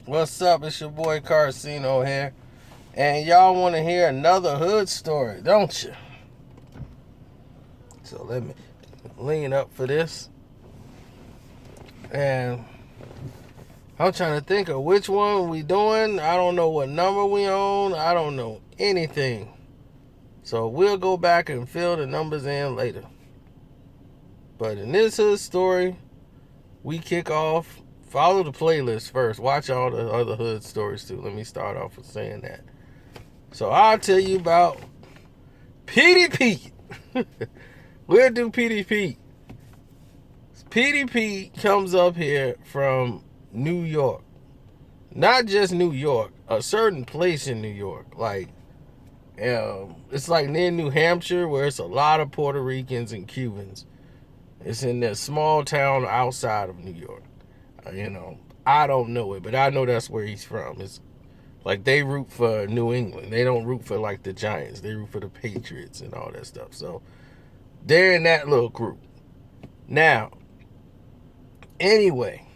What's up? It's your boy Karceno here. And y'all want to hear another hood story, don't you? So let me lean up for this. And I'm trying to think of which one we doing. I don't know what number we on. I don't know anything. So we'll go back and fill the numbers in later. But in this hood story, we kick off. Follow the playlist first. Watch all the other hood stories too. Let me start off with saying that. So I'll tell you about Petey. We'll do Petey. Petey comes up here from New York. Not just New York, a certain place in New York. It's like near New Hampshire where it's a lot of Puerto Ricans and Cubans. It's in that small town outside of New York. I don't know it, but I know that's where he's from. It's like they root for New England. They don't root for like the Giants. They root for the Patriots and all that stuff. So they're in that little group. Now, anyway,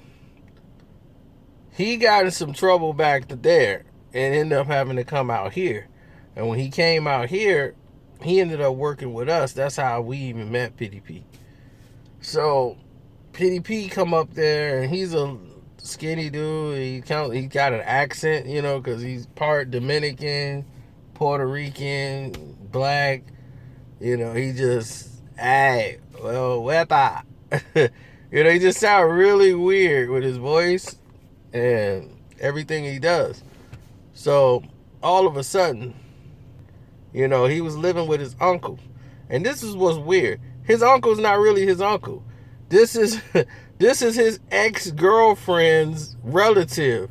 he got in some trouble back there and ended up having to come out here. And when he came out here, he ended up working with us. That's how we even met Petey. So Petey come up there, and he's a skinny dude. He got an accent, because he's part Dominican, Puerto Rican, black. He just, hey, well, wepa. He just sounds really weird with his voice and everything he does. So all of a sudden, he was living with his uncle. And this is what's weird. His uncle's not really his uncle. This is his ex-girlfriend's relative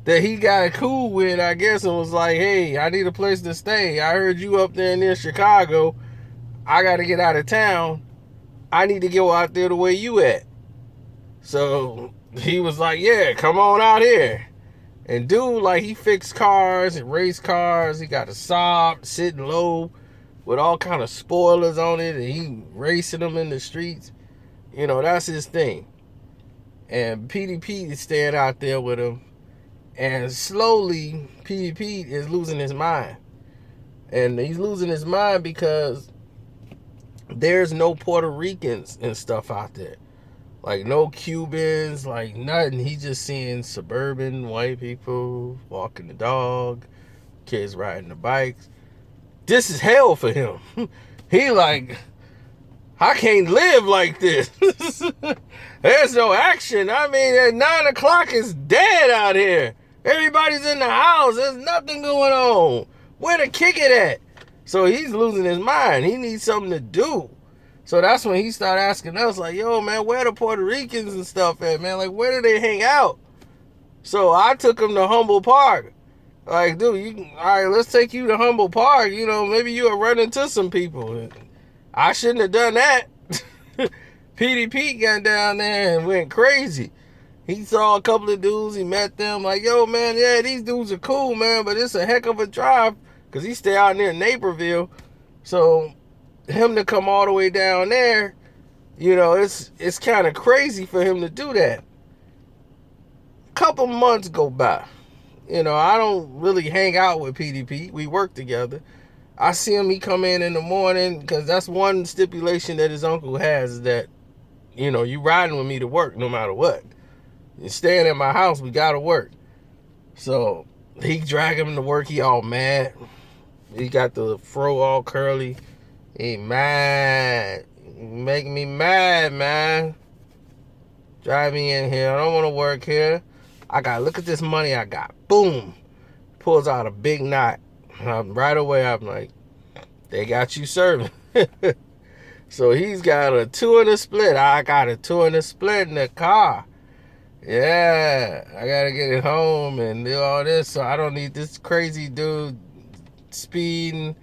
that he got cool with, I guess, and was like, hey, I need a place to stay. I heard you up there near Chicago. I got to get out of town. I need to go out there the way you at. So he was like, yeah, come on out here. And dude, he fixed cars and raced cars. He got a Saab sitting low with all kind of spoilers on it, and he racing them in the streets. That's his thing. And Petey is staying out there with him. And slowly, Petey is losing his mind. And he's losing his mind because there's no Puerto Ricans and stuff out there. No Cubans, nothing. He's just seeing suburban white people walking the dog, kids riding the bikes. This is hell for him. He I can't live like this. There's no action. I mean, at 9 o'clock, it's dead out here. Everybody's in the house. There's nothing going on. Where to kick it at? So he's losing his mind. He needs something to do. So that's when he started asking us, yo, man, where the Puerto Ricans and stuff at, man? Where do they hang out? So I took him to Humboldt Park. Dude, all right, let's take you to Humboldt Park. Maybe you'll run into some people. I shouldn't have done that. Petey got down there and went crazy. He saw a couple of dudes. He met them. Yo, man, yeah, these dudes are cool, man, but it's a heck of a drive because he stay out near Naperville. So him to come all the way down there, it's kind of crazy for him to do that. A couple months go by. I don't really hang out with Petey. We work together. I see him, he come in the morning, because that's one stipulation that his uncle has, is that, you riding with me to work no matter what. You're staying at my house, we gotta work. So he drag him to work, he all mad. He got the fro all curly. He mad. Making me mad, man. Drive me in here. I don't want to work here. Look at this money I got. Boom. Pulls out a big knot. Right away, I'm like, they got you serving. So he's got a 2 and a split. I got a 2 and a split in the car. Yeah, I got to get it home and do all this. So I don't need this crazy dude speeding,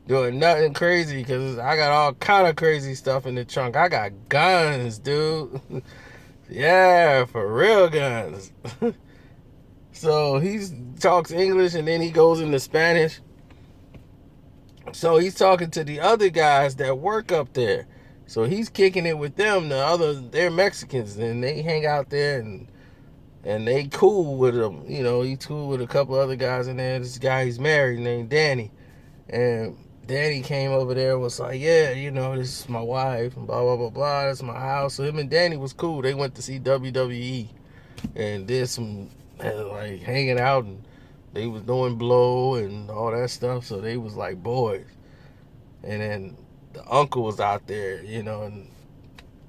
doing nothing crazy, because I got all kind of crazy stuff in the trunk. I got guns, dude. Yeah, for real guns. So he talks English and then he goes into Spanish. So he's talking to the other guys that work up there. So he's kicking it with them. They're Mexicans, and they hang out there, and and they cool with him. You know, he's cool with a couple other guys in there. This guy he's married named Danny, and Danny came over there and was like, yeah, you know, this is my wife, and blah, blah, blah, blah, that's my house. So him and Danny was cool. They went to see WWE and did some, like, hanging out, and they was doing blow and all that stuff. So they was like boys. And then the uncle was out there, you know, and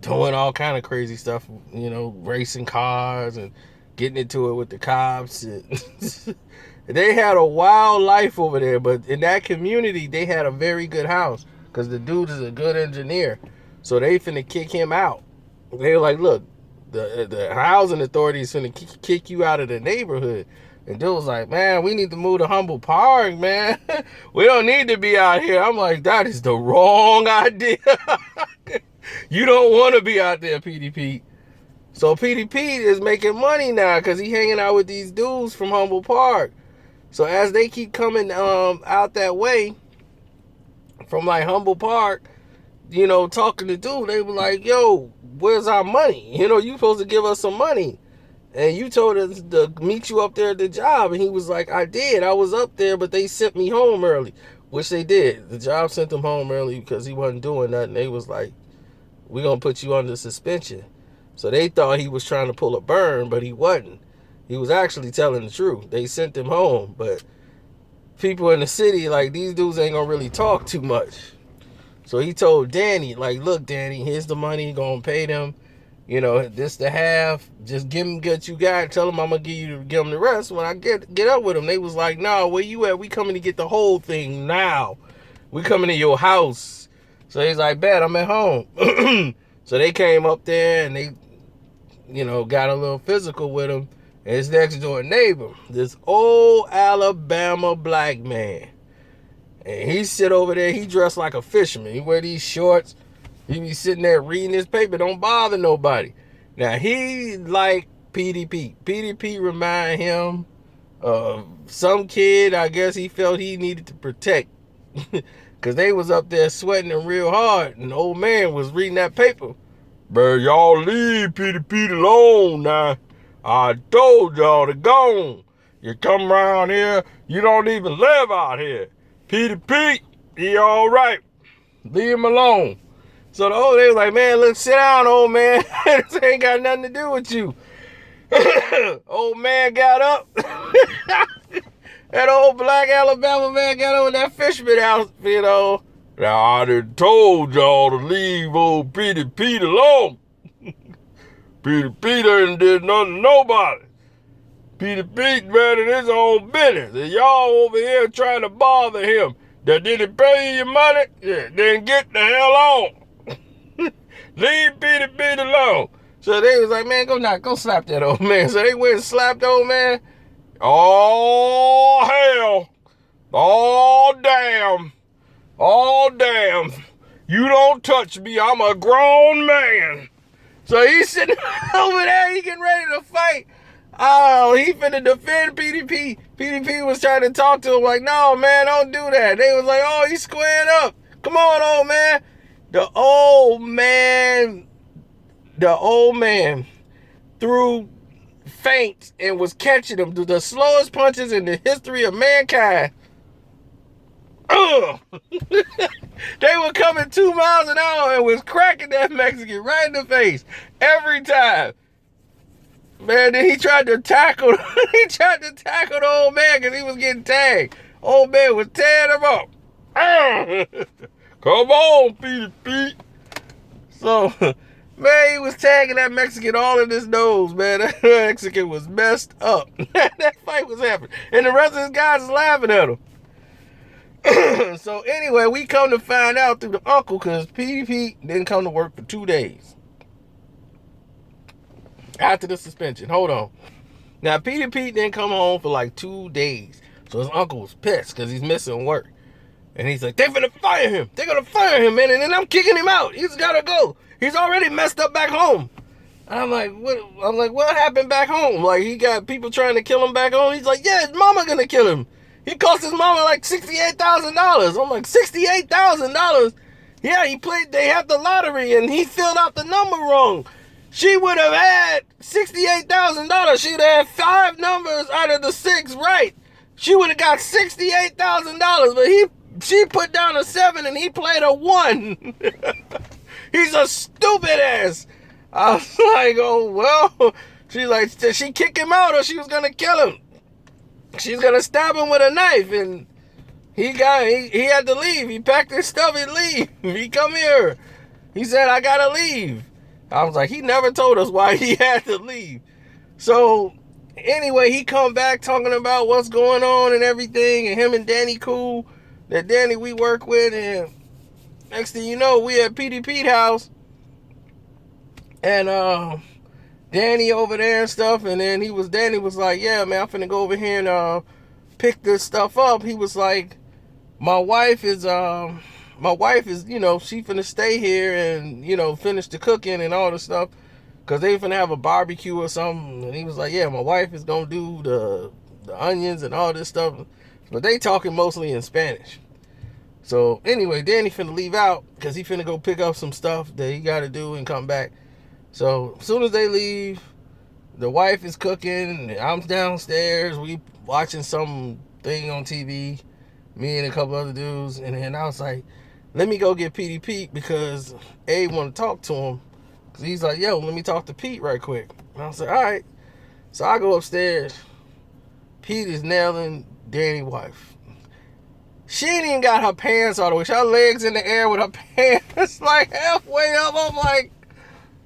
doing all kind of crazy stuff, you know, racing cars and getting into it with the cops. They had a wild life over there, but in that community, they had a very good house because the dude is a good engineer. So they finna kick him out. They were like, look, the housing authority is finna kick you out of the neighborhood. And dude was like, man, we need to move to Humboldt Park, man. We don't need to be out here. I'm like, that is the wrong idea. You don't want to be out there, PDP. So PDP is making money now because he hanging out with these dudes from Humboldt Park. So as they keep coming out that way from like Humboldt Park, you know, talking to dude, they were like, yo, where's our money? You know, you supposed to give us some money. And you told us to meet you up there at the job. And he was like, I did. I was up there, but they sent me home early, which they did. The job sent him home early because he wasn't doing nothing. They was like, we're going to put you under suspension. So they thought he was trying to pull a burn, but he wasn't. He was actually telling the truth. They sent him home, but people in the city, like, these dudes ain't gonna really talk too much. So he told Danny, like, look, Danny, here's the money, gonna pay them, you know, this the half, just give them what you got, tell them I'm gonna give them the rest when I get up with them. They was like, no, where you at? We coming to get the whole thing now. We coming to your house. So he's like, bet, I'm at home. So they came up there and they, you know, got a little physical with him. And his next door neighbor, this old Alabama black man. And he sit over there, he dressed like a fisherman. He wear these shorts. He be sitting there reading his paper, don't bother nobody. Now he like PDP. PDP remind him of some kid, I guess he felt he needed to protect. Because they was up there sweating him real hard. And the old man was reading that paper. But y'all leave PDP alone now. I told y'all to go. You come around here, you don't even live out here. PDP, he all right. Leave him alone. So the old, they was like, man, look, sit down, old man. This ain't got nothing to do with you. Old man got up. That old black Alabama man got on that fisherman outfit on. Now, I done told y'all to leave old PDP alone. Peter ain't did nothing to nobody. Pete's man in his own business. And y'all over here trying to bother him. That didn't pay you your money? Yeah, then get the hell on. Leave Pete alone. So they was like, man, go slap that old man. So they went and slapped the old man. Oh, hell. Oh, damn. Oh, damn. You don't touch me. I'm a grown man. So he's sitting over there, he getting ready to fight. Oh, he finna defend PDP. PDP was trying to talk to him like, no, man, don't do that. They was like, oh, he's squaring up. Come on, old man. The old man threw feints and was catching them through the slowest punches in the history of mankind. They were coming 2 miles an hour and was cracking that Mexican right in the face every time. Man, then he tried to tackle the old man because he was getting tagged. Old man was tearing him up. Come on, Pete. So, man, he was tagging that Mexican all in his nose, man. That Mexican was messed up. That fight was happening. And the rest of his guys is laughing at him. So anyway, we come to find out through the uncle because PDP didn't come to work for 2 days after the suspension. Hold on. Now PDP didn't come home for like 2 days, so his uncle was pissed because he's missing work, and he's like, "They're gonna fire him. They're gonna fire him, man, and then I'm kicking him out. He's gotta go. He's already messed up back home." And I'm like, what happened back home? Like he got people trying to kill him back home. He's like, yeah, his mama gonna kill him. He cost his mama like $68,000. I'm like, $68,000? Yeah, they had the lottery and he filled out the number wrong. she would have had $68,000. She'd have had 5 numbers out of the 6 right. She would have got $68,000, but she put down a 7 and he played a 1. He's a stupid ass. I was like, oh, well. She's like, did she kick him out or she was going to kill him? She's going to stab him with a knife. And he had to leave. He packed his stuff and leave. He come here. He said, I got to leave. I was like, he never told us why he had to leave. So, anyway, he come back talking about what's going on and everything. And him and Danny cool. That Danny we work with. And next thing you know, we at Petey house. And Danny over there and stuff. And then Danny was like, yeah, man, I'm finna go over here and pick this stuff up. He was like, my wife is, she finna stay here and, finish the cooking and all the stuff. Because they finna have a barbecue or something. And he was like, yeah, my wife is gonna do the onions and all this stuff. But they talking mostly in Spanish. So, anyway, Danny finna leave out because he finna go pick up some stuff that he gotta do and come back. So, as soon as they leave, the wife is cooking. I'm downstairs. We watching some thing on TV. Me and a couple other dudes. And then I was like, let me go get Petey Pete because A want to talk to him. Because he's like, yo, let me talk to Pete right quick. And I was like, all right. So I go upstairs. Pete is nailing Danny's wife. She ain't even got her pants all the way. She got her legs in the air with her pants like halfway up. I'm like,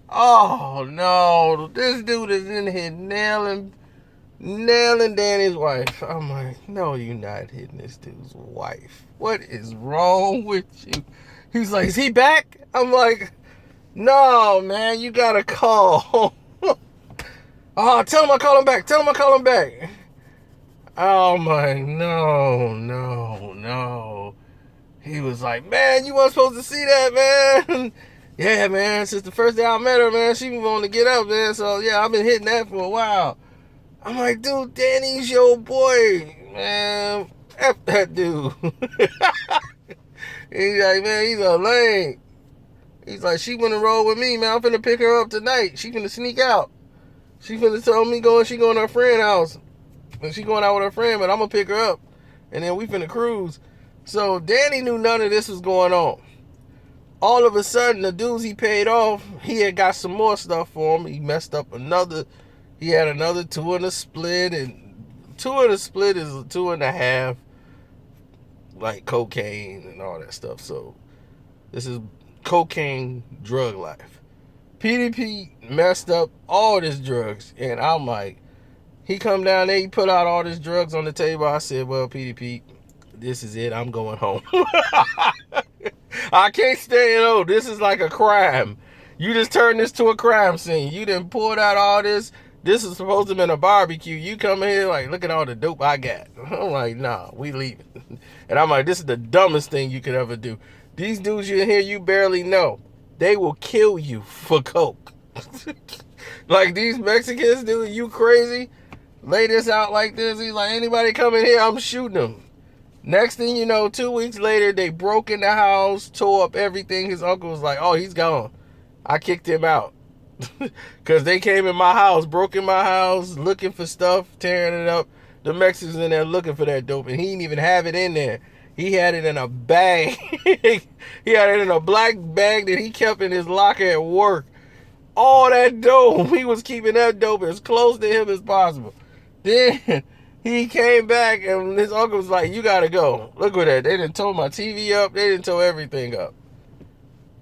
oh no, this dude is in here nailing Danny's wife. I'm like, no, you're not hitting this dude's wife. What is wrong with you? He's like, is he back? I'm like, no, man, you gotta call. Oh, tell him I call him back. Oh my, no. He was like, man, you weren't supposed to see that, man. Yeah, man, since the first day I met her, man, she was wanting to get up, man. So, yeah, I've been hitting that for a while. I'm like, dude, Danny's your boy, man. F that dude. He's like, man, he's a lame. He's like, she wouldn't roll with me, man. I'm finna pick her up tonight. She finna sneak out. She finna tell me she going to her friend's house. And she going out with her friend, but I'm gonna pick her up. And then we finna cruise. So Danny knew none of this was going on. All of a sudden, the dudes he paid off, he had got some more stuff for him. He messed up he had another 2 and a split. And 2 and a split is a 2.5. Like cocaine and all that stuff. So this is cocaine drug life. PDP messed up all this drugs. And I'm like, he come down there, he put out all this drugs on the table. I said, well, PDP, this is it. I'm going home. I can't stay at home. This is like a crime. You just turned this to a crime scene. You done pulled out all this. This is supposed to have been a barbecue. You come in here like, look at all the dope I got. I'm like, nah, we leaving. And I'm like, this is the dumbest thing you could ever do. These dudes you in here you barely know. They will kill you for coke. Like these Mexicans, dude, you crazy? Lay this out like this. He's like, anybody come in here, I'm shooting them. Next thing you know, 2 weeks later, they broke in the house, tore up everything. His uncle was like, oh, he's gone. I kicked him out. Because they came in my house, broke in my house, looking for stuff, tearing it up. The Mexicans in there looking for that dope, and he didn't even have it in there. He had it in a bag. He had it in a black bag that he kept in his locker at work. All that dope, he was keeping that dope as close to him as possible. Then he came back and his uncle was like, you gotta go. Look at that. They done tore my TV up. They done tore everything up.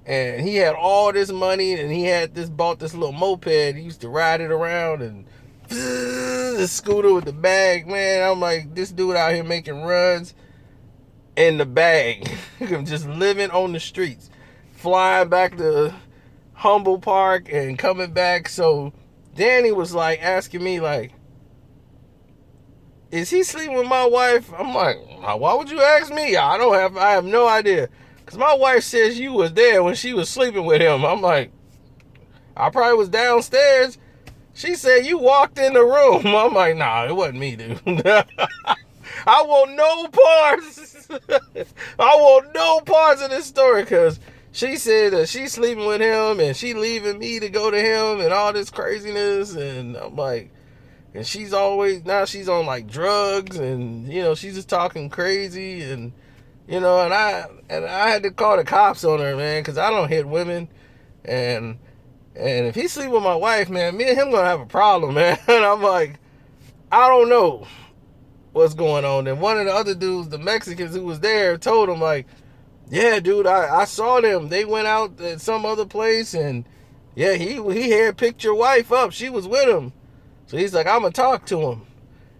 And he had all this money and he had bought this little moped. He used to ride it around and the scooter with the bag. Man, I'm like, this dude out here making runs in the bag. Just living on the streets. Flying back to Humboldt Park and coming back. So Danny was like asking me like, is he sleeping with my wife? I'm like, why would you ask me? I have no idea. Because my wife says you was there when she was sleeping with him. I'm like, I probably was downstairs. She said you walked in the room. I'm like, nah, it wasn't me, dude. I want no parts. I want no parts of this story because She said that she's sleeping with him and she leaving me to go to him and all this craziness. And I'm like, and she's always, now she's on like drugs and, you know, she's just talking crazy. And, you know, and I had to call the cops on her, man, because I don't hit women. And if he sleep with my wife, man, me and him gonna have a problem, man. And I'm like, I don't know what's going on. And one of the other dudes, the Mexicans who was there, told him like, yeah, dude, I saw them. They went out at some other place, and yeah, he had picked your wife up. She was with him. So he's like, I'm gonna talk to him.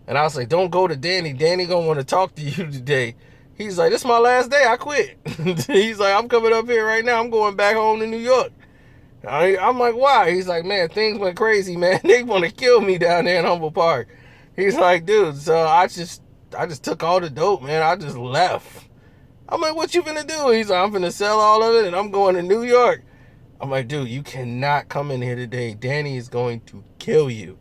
And I was like, don't go to Danny. Danny gonna want to talk to you today. He's like, this is my last day. I quit. He's like, I'm coming up here right now. I'm going back home to New York. I'm like, why? He's like, man, things went crazy, man. They want to kill me down there in Humboldt Park. He's like, dude, so I just took all the dope, man. I just left. I'm like, what you finna do? He's like, I'm finna sell all of it and I'm going to New York. I'm like, dude, you cannot come in here today. Danny is going to kill you.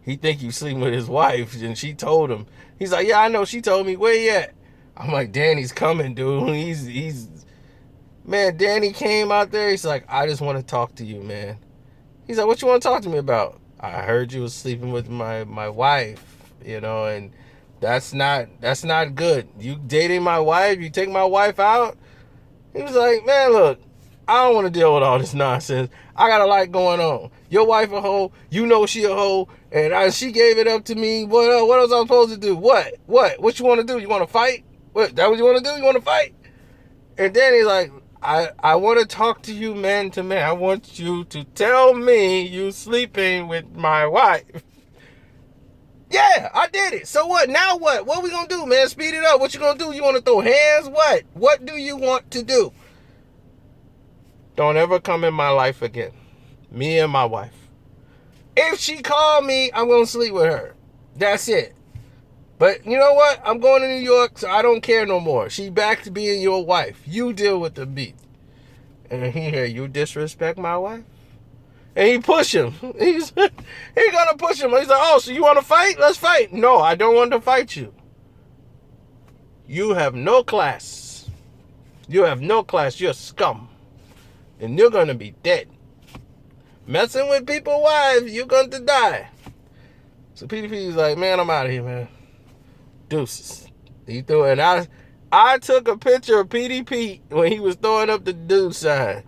He think you sleeping with his wife, and she told him. He's like, yeah, I know. She told me. Where you at? I'm like, Danny's coming, dude. Man, Danny came out there. He's like, I just want to talk to you, man. He's like, what you want to talk to me about? I heard you was sleeping with my wife, you know, and that's not good. You dating my wife, you take my wife out. He was like, man, look, I don't want to deal with all this nonsense. I got a lot going on. Your wife a hoe, you know she a hoe, and she gave it up to me. What else I'm supposed to do? What you want to do? You want to fight? What, that what you want to do? You want to fight? And then he's like, I want to talk to you man to man. I want you to tell me you sleeping with my wife. Yeah, I did it. So what? Now what? What we gonna do, man? Speed it up. What you gonna do? You want to throw hands? What? What do you want to do? Don't ever come in my life again. Me and my wife. If she called me, I'm gonna sleep with her. That's it. But you know what? I'm going to New York, so I don't care no more. She back to being your wife. You deal with the beat. And you disrespect my wife? And he push him. He's gonna push him. He's like, oh, so you want to fight? Let's fight. No, I don't want to fight you. You have no class. You have no class. You're scum. And you're going to be dead. Messing with people's wives, you're going to die. So PDP's like, man, I'm out of here, man. Deuces. He threw it. And I took a picture of PDP when he was throwing up the deuce sign.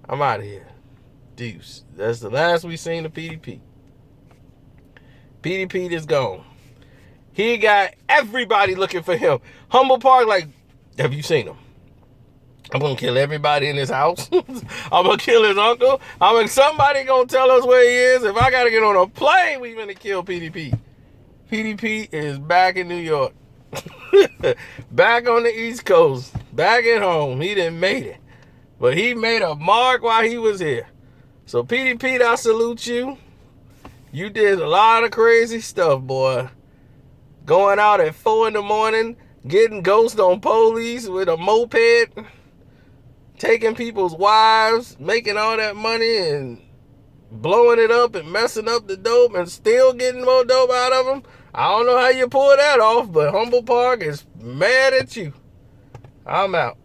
I'm out of here. Deuce. That's the last we seen of PDP. PDP is gone. He got everybody looking for him. Humboldt Park, like, have you seen him? I'm going to kill everybody in his house. I'm going to kill his uncle. Somebody going to tell us where he is. If I got to get on a plane, we going to kill PDP. PDP is back in New York. Back on the East Coast. Back at home. He done made it. But he made a mark while he was here. So PDP, I salute you. You did a lot of crazy stuff, boy. Going out at 4 in the morning, getting ghost on police with a moped, taking people's wives, making all that money and blowing it up and messing up the dope and still getting more dope out of them. I don't know how you pull that off, but Humboldt Park is mad at you. I'm out.